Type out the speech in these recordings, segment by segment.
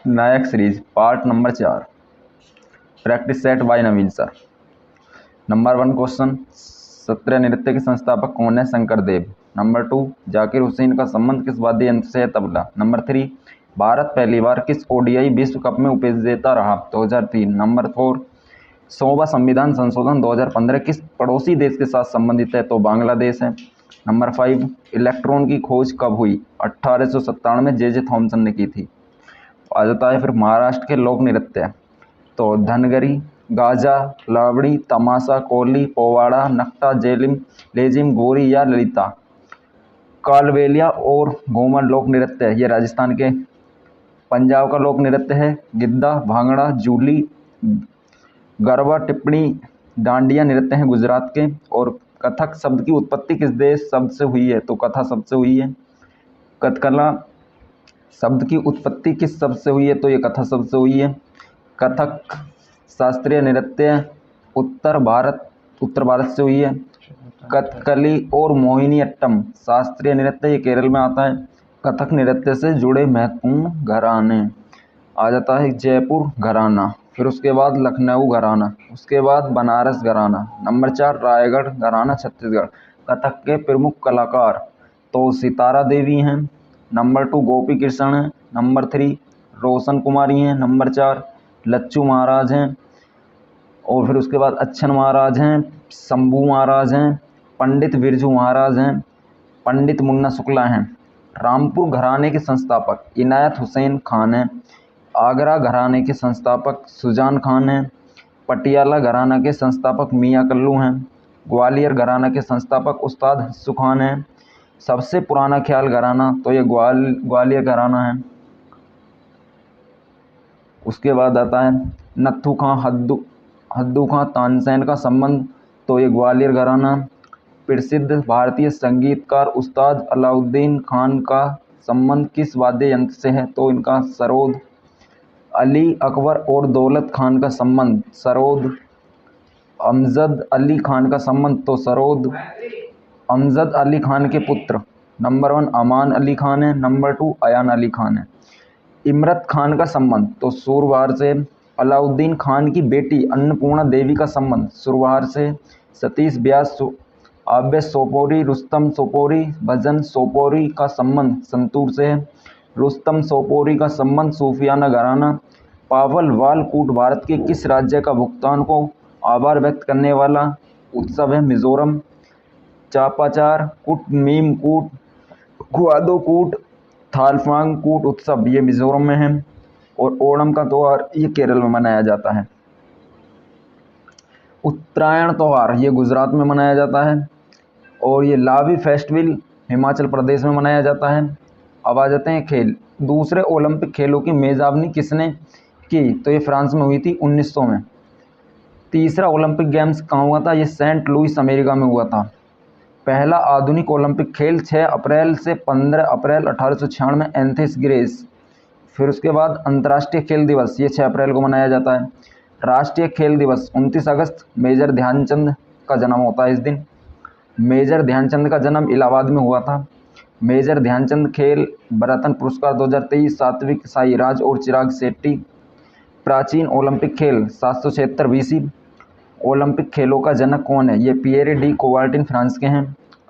Nayak series part number 4 practice set by Naveen sir. Number 1 question, Sattriya नृत्य के संस्थापक कौन है? शंकर देव। नंबर 2, जाकिर हुसैन का संबंध किस वाद्य यंत्र से है? तबला। नंबर 3, भारत पहली बार किस ओडीआई विश्व कप में उपविजेता रहा? 2003। नंबर 4, 100वां संविधान संशोधन 2015 किस पड़ोसी देश के साथ संबंधित है? तो बांग्लादेश है। नंबर 5, इलेक्ट्रॉन की खोज कब हुई? 1897 में जे थॉमसन ने की थी। आ जाता है फिर महाराष्ट्र के लोक नृत्य, तो धनगरी, गाजा, लावड़ी, तमाशा, कोली, पोवाड़ा, नक्टा, लेजिम, गोरी या ललिता। कालबेलिया और घूमर लोक नृत्य ये राजस्थान के। पंजाब का लोक नृत्य है गिद्दा, भांगड़ा, जूली, गरबा, टिप्पणी, डांडिया नृत्य हैं गुजरात के। और कथक शब्द की उत्पत्ति किस देश शब्द से हुई है? तो कथा शब्द से हुई है। कथकला शब्द की उत्पत्ति किस शब्द से हुई है? तो ये कथा शब्द से हुई है। कथक शास्त्रीय नृत्य उत्तर भारत से हुई है। कथकली और मोहिनीअट्टम शास्त्रीय नृत्य ये केरल में आता है। कथक नृत्य से जुड़े महत्वपूर्ण घराने आ जाता है जयपुर घराना, फिर उसके बाद लखनऊ घराना, उसके बाद बनारस घराना। नंबर 4, रायगढ़ घराना छत्तीसगढ़। कथक के प्रमुख कलाकार तो सितारा देवी हैं। नंबर 2, गोपी कृष्ण हैं। नंबर 3, रोशन कुमारी हैं। नंबर 4, लच्चू महाराज हैं। और फिर उसके बाद अच्छन महाराज हैं, शंभू महाराज हैं, पंडित बिरजू महाराज हैं, पंडित मुन्ना शुक्ला हैं। रामपुर घराने के संस्थापक इनायत हुसैन खान हैं। आगरा घराने के संस्थापक सुजान खान हैं। पटियाला घराना के संस्थापक मियाँ कल्लू हैं। ग्वालियर घराना के संस्थापक उस्ताद हस्सू खान हैं। सबसे पुराना ख्याल घराना तो ये ग्वालियर घराना है। उसके बाद आता है नत्थू खां हद्दू खां तानसेन का संबंध, तो ये ग्वालियर घराना। प्रसिद्ध भारतीय संगीतकार उस्ताद अलाउद्दीन खान का संबंध किस वाद्य यंत्र से है? तो इनका सरोद। अली अकबर और दौलत खान का संबंध सरोद। अमजद अली खान का संबंध तो सरोद। अमजद अली खान के पुत्र नंबर 1 अमान अली खान है। नंबर 2 अयान अली खान है। इमरत खान का संबंध तो सुरवार से। अलाउद्दीन खान की बेटी अन्नपूर्णा देवी का संबंध सुरवार से। सतीश व्यास, आव्य सोपोरी, रुस्तम सोपोरी, भजन सोपोरी का संबंध संतूर से है। रुस्तम सोपोरी का संबंध सूफियाना घराना। पावल वाल कूट भारत के किस राज्य का भुगतान को आभार व्यक्त करने वाला उत्सव है? मिजोरम। चापाचार कूट, मीम कूट, कुआदो कूट, थालफांग कूट उत्सव ये मिजोरम में है। और ओणम का त्यौहार ये केरल में मनाया जाता है। उत्तरायण त्यौहार ये गुजरात में मनाया जाता है। और ये लावी फेस्टिवल हिमाचल प्रदेश में मनाया जाता है। अब आ जाते हैं खेल। दूसरे ओलंपिक खेलों की मेजबानी किसने की? तो ये फ्रांस में हुई थी 1900 में। तीसरा ओलंपिक गेम्स कहाँ हुआ था? ये सेंट लुइस अमेरिका में हुआ था। पहला आधुनिक ओलंपिक खेल 6 अप्रैल से 15 अप्रैल 1896 में एथेंस ग्रीस। फिर उसके बाद अंतर्राष्ट्रीय खेल दिवस ये 6 अप्रैल को मनाया जाता है। राष्ट्रीय खेल दिवस 29 अगस्त मेजर ध्यानचंद का जन्म होता है इस दिन। मेजर ध्यानचंद का जन्म इलाहाबाद में हुआ था। मेजर ध्यानचंद खेल रत्न पुरस्कार 2023 सात्विक साईराज और चिराग शेट्टी। प्राचीन ओलंपिक खेल 776 बीसी। ओलंपिक खेलों का जनक कौन है? ये पिएरे डी कोवार्टिन फ्रांस के हैं।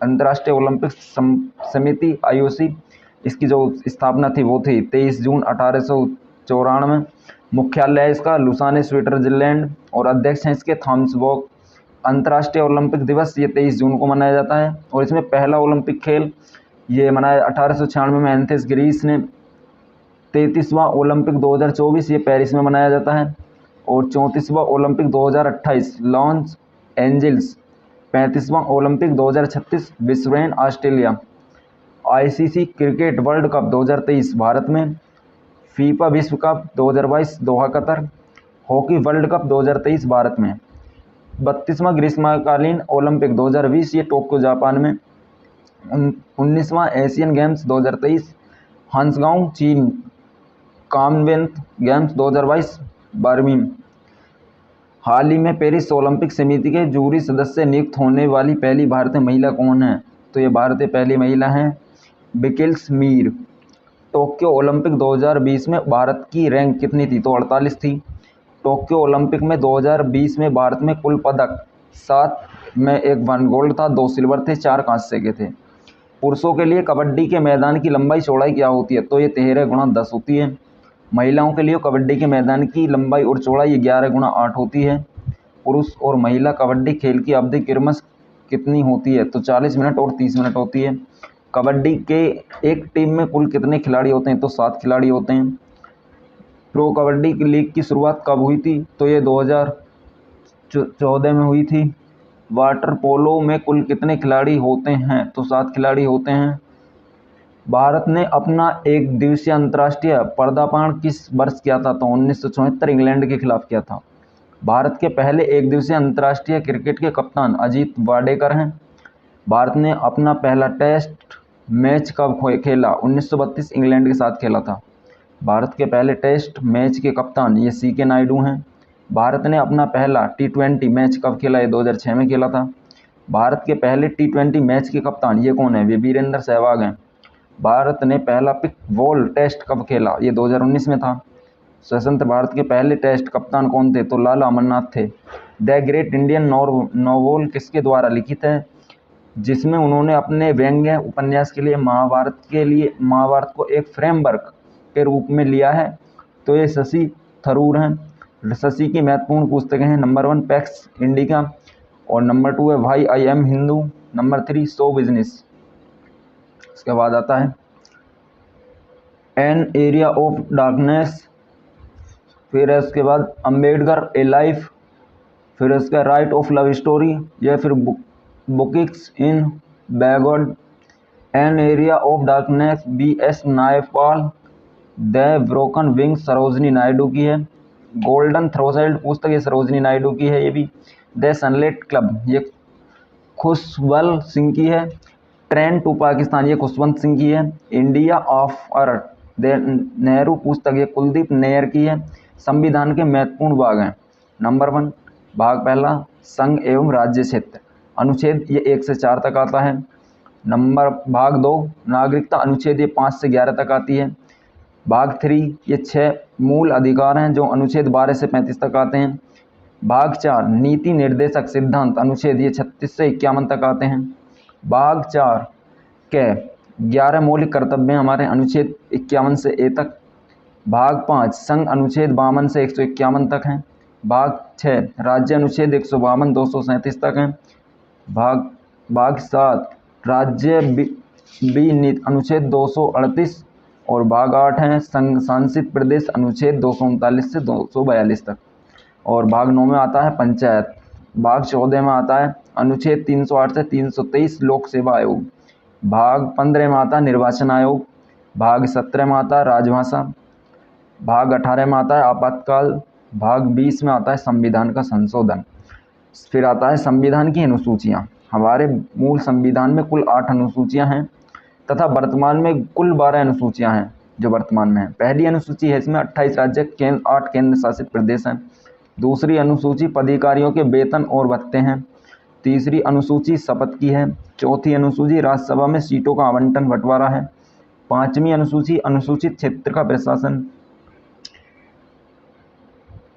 अंतर्राष्ट्रीय ओलंपिक समिति आईओसी इसकी जो स्थापना थी वो थी 23 जून 1894 में। मुख्यालय इसका लुसाने स्विट्जरलैंड और अध्यक्ष हैं इसके थॉमस बॉक। अंतर्राष्ट्रीय ओलंपिक दिवस ये 23 जून को मनाया जाता है। और इसमें पहला ओलंपिक खेल ये मनाया 1896 में एथेंस ग्रीस ने। 33वां ओलंपिक 2024 ये पेरिस में मनाया जाता है। और 34वां ओलंपिक 2028 लॉस एंजल्स। 35वां Olympic 2036 Brisbane Australia. ICC cricket world cup 2023 Bharat में। फीफा विश्व cup 2022 Doha Qatar. Hockey world cup 2023 Bharat में। 32वां ग्रीष्मकालीन ओलंपिक 2020 ये टोक्यो जापान में। 19वां एशियन गेम्स 2023 हांसगांव चीन। Commonwealth games 2022 Birmingham. हाल ही में पेरिस ओलंपिक समिति के जूरी सदस्य नियुक्त होने वाली पहली भारतीय महिला कौन है? तो ये भारतीय पहली महिला हैं बिकिल्स मीर। टोक्यो ओलंपिक 2020 में भारत की रैंक कितनी थी? तो 48 थी। टोक्यो ओलंपिक में 2020 में भारत में कुल पदक 7 में 1 वन गोल्ड था, 2 सिल्वर थे, 4 कांस्य के थे। पुरुषों के लिए कबड्डी के मैदान की लंबाई चौड़ाई क्या होती है? तो ये 13 × 10 होती है। महिलाओं के लिए कबड्डी के मैदान की लंबाई और चौड़ाई 11 × 8 होती है। पुरुष और महिला कबड्डी खेल की अवधि क्रमश कितनी होती है? तो 40 मिनट और 30 मिनट होती है। कबड्डी के एक टीम में कुल कितने खिलाड़ी होते हैं? तो 7 खिलाड़ी होते हैं। प्रो कबड्डी लीग की शुरुआत कब हुई थी? तो ये 2014 में हुई थी। वाटर पोलो में कुल कितने खिलाड़ी होते हैं? तो 7 खिलाड़ी होते हैं। भारत ने अपना एक दिवसीय अंतर्राष्ट्रीय पदार्पण किस वर्ष किया था? तो 1974 इंग्लैंड के खिलाफ किया था। भारत के पहले एक दिवसीय अंतर्राष्ट्रीय क्रिकेट के कप्तान अजीत वाडेकर हैं। भारत ने अपना पहला टेस्ट मैच कब खेला? 1932 इंग्लैंड के साथ खेला था। भारत के पहले टेस्ट मैच के कप्तान ये सीके नायडू हैं। भारत ने अपना पहला T20 मैच कब खेला? ये 2006 में खेला था। भारत के पहले T20 मैच के कप्तान ये कौन है? वे वीरेंद्र सहवाग हैं। भारत ने पहला पिक बॉल टेस्ट कब खेला? ये 2019 में था। स्वतंत्र भारत के पहले टेस्ट कप्तान कौन थे? तो लाला अमरनाथ थे। द ग्रेट इंडियन नॉवल किसके द्वारा लिखित है? जिसमें उन्होंने अपने व्यंग्य उपन्यास के लिए महाभारत को एक फ्रेमवर्क के रूप में लिया है। तो ये शशि थरूर हैं। शशि की महत्वपूर्ण पुस्तकें हैं, नंबर 1 पैक्स इंडिका, और नंबर 2 है why I am Hindu, number 3 show business. इसके बाद आता है एन एरिया ऑफ डार्कनेस, फिर है उसके बाद अम्बेडकर ए लाइफ, फिर उसका राइट ऑफ लव स्टोरी, या फिर बुकिक्स इन बैगवर्ड। An area of darkness BS Naipaul, the broken wing Sarojini Naidu की है। गोल्डन थ्रोसाइल्ड पुस्तक ये सरोजनी नायडू की है। ये भी द सनलाइट क्लब ये खुशबल सिंह की है। ट्रेन टू पाकिस्तान ये खुशवंत सिंह की है। India of earth the Nehru पुस्तक ये कुलदीप नैयर की है। संविधान के महत्वपूर्ण भाग हैं, नंबर 1 भाग पहला संघ एवं राज्य क्षेत्र, अनुच्छेद ये 1 से 4 तक आता है। नंबर भाग 2 नागरिकता, अनुच्छेद ये 5 से 11 तक आती है। भाग 3 ये 6 मूल अधिकार हैं जो अनुच्छेद 12 से 35 तक आते हैं। भाग 4 नीति निर्देशक सिद्धांत, अनुच्छेद ये 36 से 51 तक आते हैं। भाग 4 के 11 मौलिक कर्तव्य हमारे, अनुच्छेद 51 से A तक। भाग 5 संघ, अनुच्छेद 52 से 151 तक हैं। भाग 6 राज्य, अनुच्छेद 152 237 तक हैं। भाग 7 राज्य भी अनुच्छेद 238, और भाग 8 है संघ शासित प्रदेश, अनुच्छेद 239 से 242 तक। और भाग 9 में आता है पंचायत। भाग 14 में आता है अनुच्छेद 308 से 323 लोक सेवा आयोग। भाग 15 में आता है निर्वाचन आयोग। भाग 17 में आता है राजभाषा। भाग 18 में आता है आपातकाल। भाग 20 में आता है संविधान का संशोधन। फिर आता है संविधान की अनुसूचियाँ। हमारे मूल संविधान में कुल 8 अनुसूचियाँ हैं तथा वर्तमान में कुल 12 अनुसूचियाँ हैं जो वर्तमान में हैं। पहली अनुसूची है, इसमें 28 राज्य 8 केंद्र शासित प्रदेश हैं। दूसरी अनुसूची पदाधिकारियों के वेतन और भत्ते हैं। तीसरी अनुसूची शपथ की है। चौथी अनुसूची राज्यसभा में सीटों का आवंटन बंटवारा है। पांचवी अनुसूची अनुसूचित क्षेत्र का प्रशासन।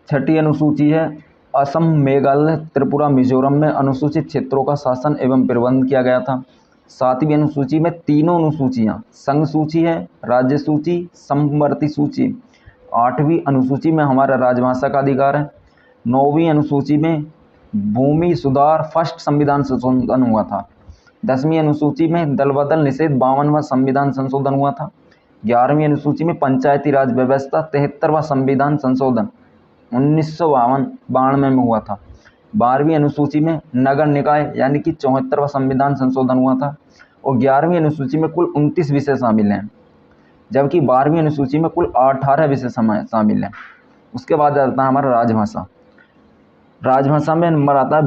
छठी अनुसूची है असम, मेघालय, त्रिपुरा, मिजोरम में अनुसूचित क्षेत्रों का शासन एवं प्रबंध किया गया था। सातवीं अनुसूची में तीनों अनुसूचियां संघ सूची है, राज्य सूची, समवर्ती सूची। आठवीं अनुसूची में हमारा राजभाषा का अधिकार है। नौवीं अनुसूची में भूमि सुधार फर्स्ट संविधान संशोधन हुआ था। 10वीं अनुसूची में दल बदल निषेध 52वां संविधान संशोधन हुआ था। 11वीं अनुसूची में पंचायती राज व्यवस्था 73वां संविधान संशोधन 1992 में हुआ था। 12वीं अनुसूची में नगर निकाय यानी कि 74वां संविधान संशोधन हुआ था। और 11वीं अनुसूची में कुल 29 विषय शामिल हैं, जबकि 12वीं अनुसूची में कुल 18 विषय शामिल हैं। उसके बाद आता है हमारा राजभाषा। राजभाषा में नंबर आता है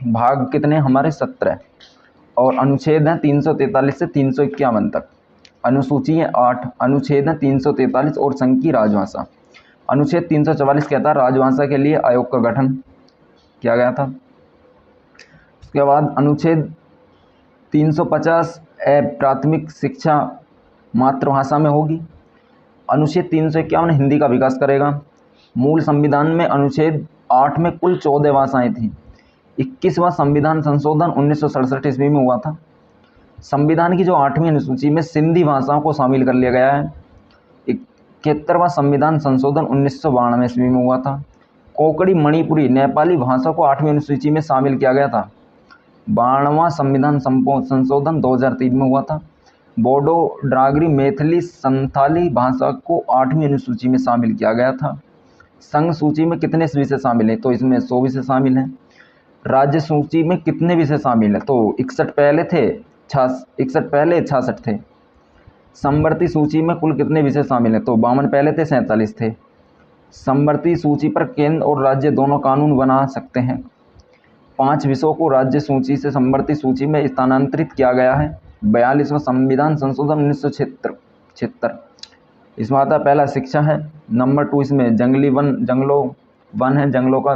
भाग कितने हमारे 17, और अनुच्छेद हैं 343 से 351 तक। अनुसूची है 8, अनुच्छेद हैं 343 और संघ की राजभाषा। अनुच्छेद 344 कहता है राजभाषा के लिए आयोग का गठन किया गया था। उसके बाद अनुच्छेद 350 प्राथमिक शिक्षा मातृभाषा में होगी। अनुच्छेद 351 हिंदी का विकास करेगा। मूल संविधान में अनुच्छेद 8 में कुल 14 भाषाएं थीं। 21वां संविधान संशोधन 1967 ईस्वी में हुआ था। संविधान की जो 8वीं अनुसूची में सिंधी भाषाओं को शामिल कर लिया गया है। 71वां संविधान संशोधन 1992 ईस्वी में हुआ था। कोंकणी, मणिपुरी, नेपाली भाषा को 8वीं अनुसूची में शामिल किया गया था। 92वां संविधान संशोधन 2003 में हुआ था। बोडो, ड्रागरी, मैथिली, संथाली भाषा को 8वीं अनुसूची में शामिल किया गया था। संघ सूची में कितने विषय शामिल हैं? तो इसमें 100 विषय शामिल हैं। राज्य सूची में कितने विषय शामिल हैं? तो 61 पहले थे, 61 पहले 66 थे। समवर्ती सूची में कुल कितने विषय शामिल हैं? तो 52 पहले थे, 47 थे। समवर्ती सूची पर केंद्र और राज्य दोनों कानून बना सकते हैं। 5 विषयों को राज्य सूची से समवर्ती सूची में स्थानांतरित किया गया है। 42वां संविधान संशोधन 1976। इसमें आता है पहला शिक्षा है। नंबर 2 इसमें जंगलों वन है, जंगलों का।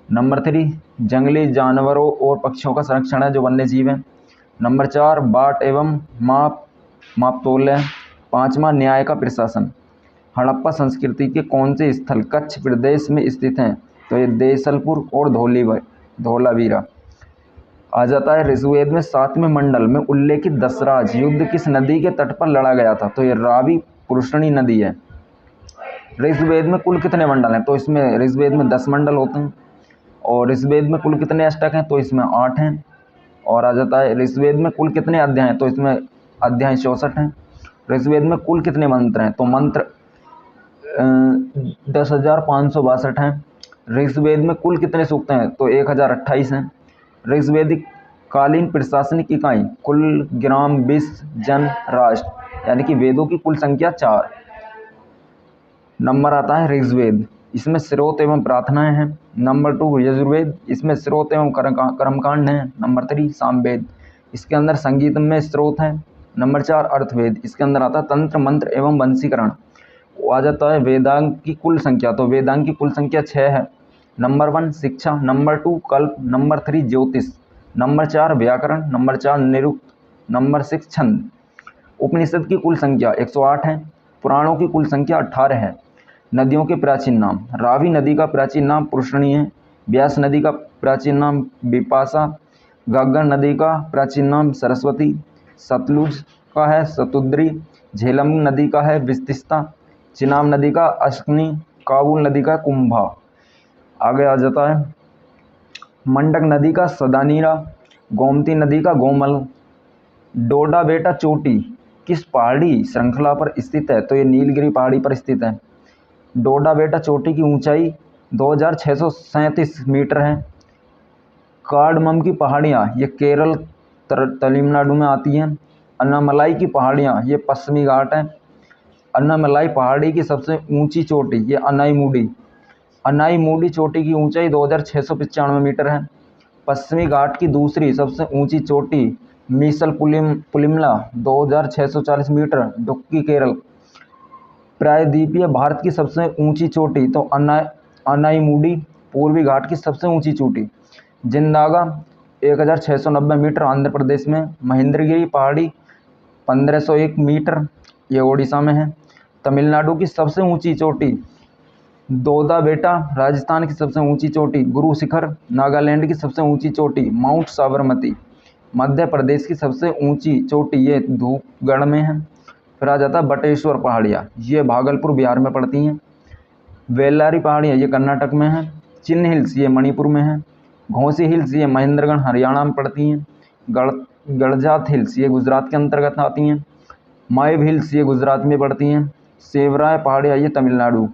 नंबर 3 जंगली जानवरों और पक्षियों का संरक्षण है, जो वन्य जीव है। नंबर 4 बाट एवं माप तोल है। 5वां न्याय का प्रशासन। हड़प्पा संस्कृति के कौन से स्थल कच्छ प्रदेश में स्थित हैं? तो ये देसलपुर और धोलावीरा। आ जाता है ऋग्वेद में 7वें मंडल में उल्लेखित दशराज युद्ध किस नदी के तट पर लड़ा गया था? तो ये रावी पुरुषणी नदी है। ऋग्वेद में कुल कितने मंडल हैं? तो इसमें ऋग्वेद में 10 मंडल होते हैं। और ऋग्वेद में कुल कितने अष्टक हैं? तो इसमें 8 हैं। और आ जाता है ऋग्वेद में कुल कितने अध्याय हैं? तो इसमें अध्याय 64 हैं। ऋग्वेद में कुल कितने मंत्र हैं? तो मंत्र 10,562 हैं। ऋग्वेद में कुल कितने सूक्त हैं? तो 1028 हैं। ऋग्वेदिक कालीन प्रशासनिक इकाई कुल, ग्राम, विश्व, जन, राष्ट्र, यानी कि वेदों की कुल संख्या 4। नंबर आता है ऋग्वेद, इसमें स्रोत एवं प्रार्थनाएं हैं। नंबर 2 यजुर्वेद, इसमें स्रोत एवं कर्मकांड हैं। नंबर 3 सामवेद, इसके अंदर संगीत में स्रोत है। नंबर 4 अर्थवेद, इसके अंदर आता है तंत्र, मंत्र एवं वंशीकरण। आ जाता है वेदांग की कुल संख्या, तो वेदांग की कुल संख्या 6 है। नंबर 1 शिक्षा, नंबर 2 कल्प, नंबर 3 ज्योतिष, नंबर 4 व्याकरण, नंबर 4 निरुक्त, नंबर 6 छंद। उपनिषद की कुल संख्या 108 है। पुराणों की कुल संख्या 18 है। नदियों के प्राचीन नाम, रावी नदी का प्राचीन नाम पुरुषणी है। ब्यास नदी का प्राचीन नाम बिपाशा। घग्गर नदी का प्राचीन नाम सरस्वती। सतलुज का है सतुद्री। झेलम नदी का है विस्तिस्ता। चिनाब नदी का अश्कनी। काबुल नदी का कुंभा। आगे आ जाता है मंडक नदी का सदानीरा। गोमती नदी का गोमल। डोडा बेटा चोटी किस पहाड़ी श्रृंखला पर स्थित है? तो ये नीलगिरी पहाड़ी पर स्थित है। डोडा बेटा चोटी की ऊंचाई 2637 मीटर है। कार्डमम की पहाड़ियाँ ये केरल तमिलनाडु में आती हैं। अन्नामलाई की पहाड़ियाँ ये पश्चिमी घाट है। अन्नामलाई पहाड़ी की सबसे ऊंची चोटी ये अनाईमुडी चोटी की ऊंचाई 2695 मीटर है। पश्चिमी घाट की दूसरी सबसे ऊंची चोटी मीसल पुलिमला 2640 मीटर, डुक्की केरल। प्रायद्वीपीय भारत की सबसे ऊंची चोटी तो अनाईमुडी, पूर्वी घाट की सबसे ऊंची चोटी जिंदागा 1690 मीटर आंध्र प्रदेश में। महेंद्रगिरी पहाड़ी 1501 मीटर ये ओडिशा में है। तमिलनाडु की सबसे ऊंची चोटी दोदा बेटा, राजस्थान की सबसे ऊंची चोटी गुरु शिखर, नागालैंड की सबसे ऊंची चोटी माउंट साबरमती, मध्य प्रदेश की सबसे ऊंची चोटी ये धूपगढ़ में है। फिर आ जाता है बटेश्वर पहाड़ियाँ, ये भागलपुर बिहार में पड़ती हैं। वेल्लारी पहाड़ियाँ ये कर्नाटक में हैं। चिन्ह हिल्स ये मणिपुर में है। घोंसी हिल्स ये महेंद्रगढ़ हरियाणा में पड़ती हैं। गड़जात हिल्स ये गुजरात के अंतर्गत आती हैं। माइब हिल्स ये गुजरात में पड़ती हैं। सेवराय पहाड़ियाँ ये तमिलनाडु।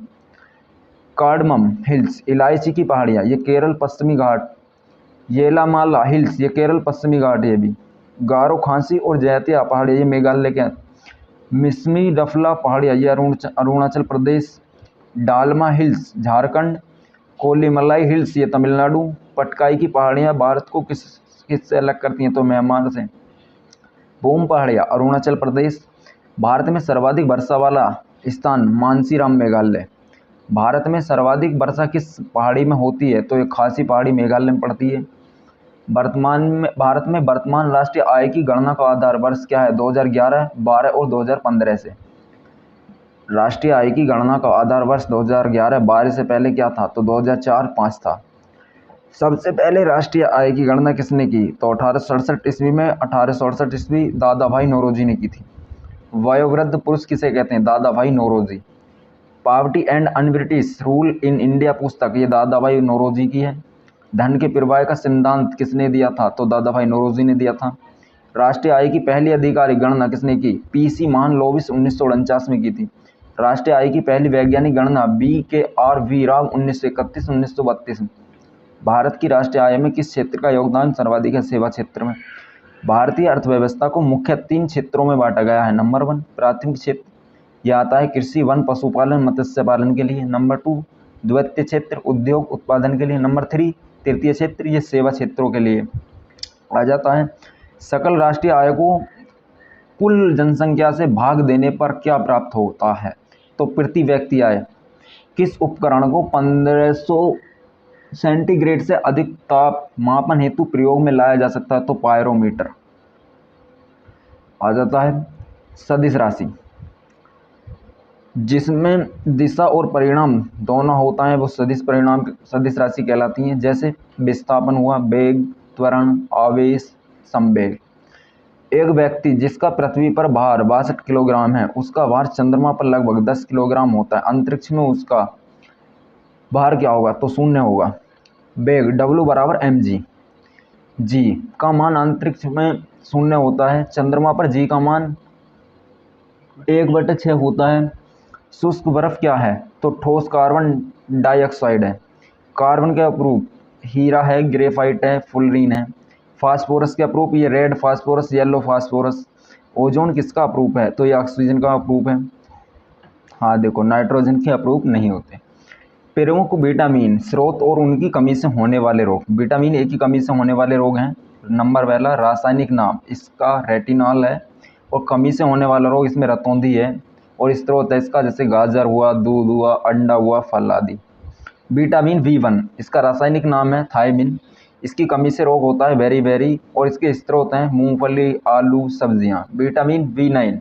कार्डमम हिल्स इलायची की पहाड़ियाँ ये केरल पश्चिमी घाट। येलामाला हिल्स ये केरल पश्चिमी घाट ये भी। गारो खांसी और जैतिया पहाड़ियाँ ये मेघालय के। मिसमी डफला पहाड़ियाँ ये अरुणाचल प्रदेश। डालमा हिल्स झारखंड। कोलीमलाई हिल्स ये तमिलनाडु। पटकाई की पहाड़ियाँ भारत को किससे अलग करती हैं? तो म्यांमार से। बोम पहाड़ियाँ अरुणाचल प्रदेश। भारत में सर्वाधिक वर्षा वाला स्थान मानसीराम मेघालय। भारत में सर्वाधिक वर्षा किस पहाड़ी में होती है? तो ये खासी पहाड़ी मेघालय में पड़ती है। भारत में वर्तमान राष्ट्रीय आय की गणना का आधार वर्ष क्या है? 2011, 12 और 2015 से। राष्ट्रीय आय की गणना का आधार वर्ष 2011-12 से पहले क्या था? तो 2004-5 था। सबसे पहले राष्ट्रीय आय की गणना किसने की? तो 1867 ईस्वी में 1868 ईस्वी दादा भाई नौरोजी ने की थी। वयोवृद्ध पुरुष किसे कहते हैं? Dadabhai Naoroji. Poverty and unBritish rule in India पुस्तक ये दादा भाई नौरोजी की है। धन के प्रवाह का सिद्धांत किसने दिया था? तो दादा भाई नौरोजी ने दिया था। राष्ट्रीय आय की पहली आधिकारिक गणना किसने की? पीसी महालनोबिस 1949 में की थी। राष्ट्रीय आय की पहली वैज्ञानिक गणना BKR राव 1931-1932 में। भारत की राष्ट्रीय आय में किस क्षेत्र का योगदान सर्वाधिक है? सेवा क्षेत्र में। भारतीय अर्थव्यवस्था को मुख्य 3 क्षेत्रों में बांटा गया है। नंबर 1 प्राथमिक क्षेत्र, यह आता है कृषि, वन, पशुपालन, मत्स्य पालन के लिए। नंबर 2 द्वितीय क्षेत्र, उद्योग उत्पादन के लिए। नंबर 3 तृतीय क्षेत्र, ये सेवा क्षेत्रों के लिए आ जाता है। सकल राष्ट्रीय आय को कुल जनसंख्या से भाग देने पर क्या प्राप्त होता है? तो प्रति व्यक्ति आय। किस उपकरण को 1500 सेंटीग्रेड से अधिक ताप मापन हेतु प्रयोग में लाया जा सकता है? तो पायरोमीटर आ जाता है। सदिश राशि, जिसमें दिशा और परिणाम दोनों होता है, वो सदिश राशि कहलाती हैं। जैसे विस्थापन हुआ, वेग, त्वरण, आवेश, संवेग। एक व्यक्ति जिसका पृथ्वी पर भार 62 किलोग्राम है, उसका भार चंद्रमा पर लगभग 10 किलोग्राम होता है। अंतरिक्ष में उसका भार क्या होगा? तो 0 होगा। वेग W बराबर mg। जी का मान अंतरिक्ष में 0 होता है। चंद्रमा पर जी का मान 1/6 होता है। शुष्क बर्फ क्या है? तो ठोस कार्बन डाइऑक्साइड है। कार्बन के अपरूप हीरा है, ग्रेफाइट है, फुलरीन है। फास्फोरस के अपरूप ये red phosphorus, yellow phosphorus. Ozone किसका अपरूप है? तो ये ऑक्सीजन का अपरूप है। हाँ देखो, नाइट्रोजन के अपरूप नहीं होते। प्रमुख विटामिन स्रोत और उनकी कमी से होने वाले रोग। विटामिन ए की कमी से होने वाले रोग हैं। नंबर पहला रासायनिक नाम इसका रेटिनॉल है, और कमी से होने वाला रोग इसमें रतौंधी है, और स्रोत है इसका जैसे गाजर हुआ, दूध हुआ, अंडा हुआ, फल आदि। विटामिन B1 इसका रासायनिक नाम है थायमिन, इसकी कमी से रोग होता है बेरी, और इसके स्रोत हैं मूंगफली, आलू, सब्जियां। विटामिन B9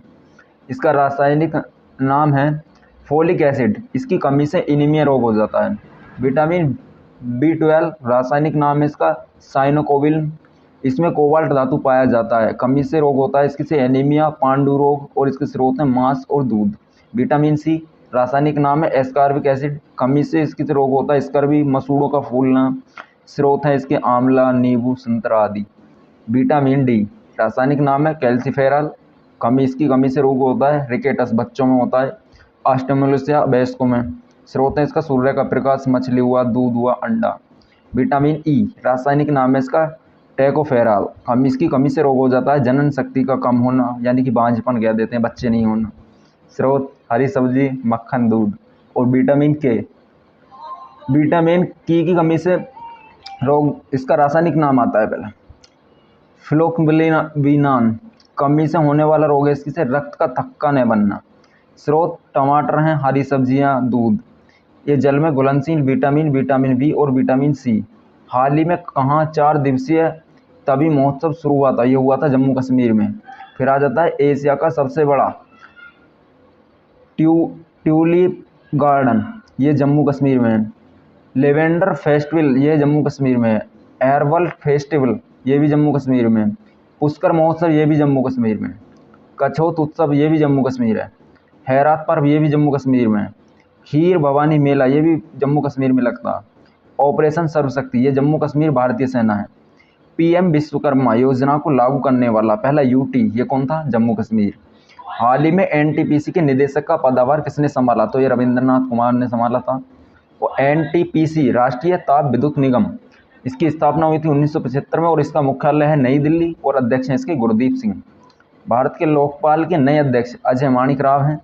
इसका रासायनिक नाम है फोलिक एसिड, इसकी कमी से एनीमिया रोग हो जाता है। विटामिन B12 रासायनिक नाम है इसका साइनोकोबिलम, इसमें कोबाल्ट धातु पाया जाता है, कमी से रोग होता है इसकी से एनीमिया, पांडु रोग, और इसके स्रोत हैं मांस और दूध। विटामिन C रासायनिक नाम है एस्कॉर्बिक एसिड, कमी से इसकी रोग होता है स्कर्वी, मसूड़ों का फूलना। स्रोत है इसके आंवला, नींबू, संतरा आदि। विटामिन D रासायनिक नाम है कैल्सीफेरॉल, इसकी कमी से रोग होता है रिकेटस, बच्चों में होता है। ऑस्टियोमेलासिया वयस्कों में। स्रोत है इसका सूर्य का प्रकाश, मछली हुआ, दूध हुआ, अंडा। विटामिन E रासायनिक नाम है इसका टेकोफेरॉल, इसकी कमी से रोग हो जाता है जनन शक्ति का कम होना, यानी कि बांझपन कह देते हैं, बच्चे नहीं होना। स्रोत हरी सब्जी, मक्खन, दूध। और विटामिन की कमी से रोग, इसका रासायनिक नाम आता है पहले फ्लोक्विनान, कमी से होने वाला रोग है इसकी से रक्त का थक्का न बनना। स्रोत टमाटर हैं, हरी सब्जियां, दूध। ये जल में घुलनशील विटामिन B और विटामिन C। हाल ही में कहाँ 4 दिवसीय तभी महोत्सव शुरू हुआ था? ये हुआ था जम्मू कश्मीर में। फिर आ जाता है एशिया का सबसे बड़ा ट्यूलिप गार्डन, ये जम्मू कश्मीर में है। लेवेंडर फेस्टिवल ये जम्मू कश्मीर में है। एयरवर्ल्ड फेस्टिवल ये भी जम्मू कश्मीर में है। पुष्कर महोत्सव ये भी जम्मू कश्मीर में है। कछोत उत्सव ये भी जम्मू कश्मीर है। हैरात पर्व ये भी जम्मू कश्मीर में है। खीर भवानी मेला ये भी जम्मू कश्मीर में लगता है। ऑपरेशन सर्वशक्ति ये जम्मू कश्मीर भारतीय सेना है। PM विश्वकर्मा योजना को लागू करने वाला पहला UT ये कौन था? जम्मू कश्मीर। हाल ही में NTPC के निदेशक का पदभार किसने संभाला? तो ये रविंद्रनाथ कुमार ने संभाला था। और NTPC राष्ट्रीय ताप विद्युत निगम, इसकी स्थापना हुई थी 1975 में, और इसका मुख्यालय है नई दिल्ली, और अध्यक्ष हैं इसके गुरदीप सिंह। भारत के लोकपाल के नए अध्यक्ष अजय माणिक राव हैं।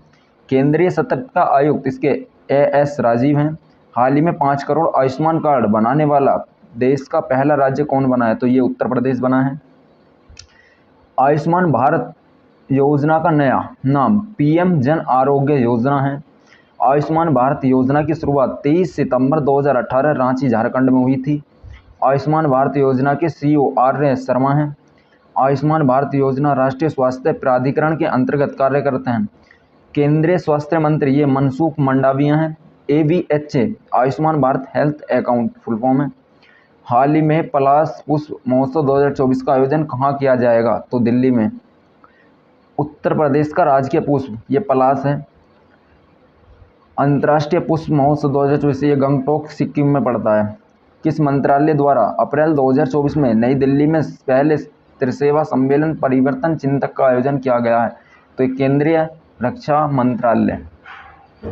केंद्रीय सतर्कता आयुक्त इसके AS राजीव हैं। हाल ही में 5 करोड़ आयुष्मान कार्ड बनाने वाला देश का पहला राज्य कौन बना है? तो ये उत्तर प्रदेश बना है। आयुष्मान भारत योजना का नया नाम PM जन आरोग्य योजना है। आयुष्मान भारत योजना की शुरुआत 23 सितंबर 2018 रांची, झारखंड में हुई थी। आयुष्मान भारत योजना के CEO RS शर्मा हैं। आयुष्मान भारत योजना राष्ट्रीय स्वास्थ्य प्राधिकरण के अंतर्गत कार्य करते हैं। केंद्रीय स्वास्थ्य मंत्री ये मनसुख मंडाविया हैं। ABHA Ayushman Bharat health account full form है। हाल ही में पलाश पुष्प महोत्सव 2024 का आयोजन कहाँ किया जाएगा? तो दिल्ली में। उत्तर प्रदेश का राजकीय पुष्प ये पलाश है। अंतर्राष्ट्रीय पुष्प महोत्सव 2024 ये गंगटोक सिक्किम में पड़ता है। किस मंत्रालय द्वारा अप्रैल 2024 में नई दिल्ली में पहले त्रिसेवा सम्मेलन परिवर्तन चिंतक का आयोजन किया गया है? तो ये केंद्रीय रक्षा मंत्रालय।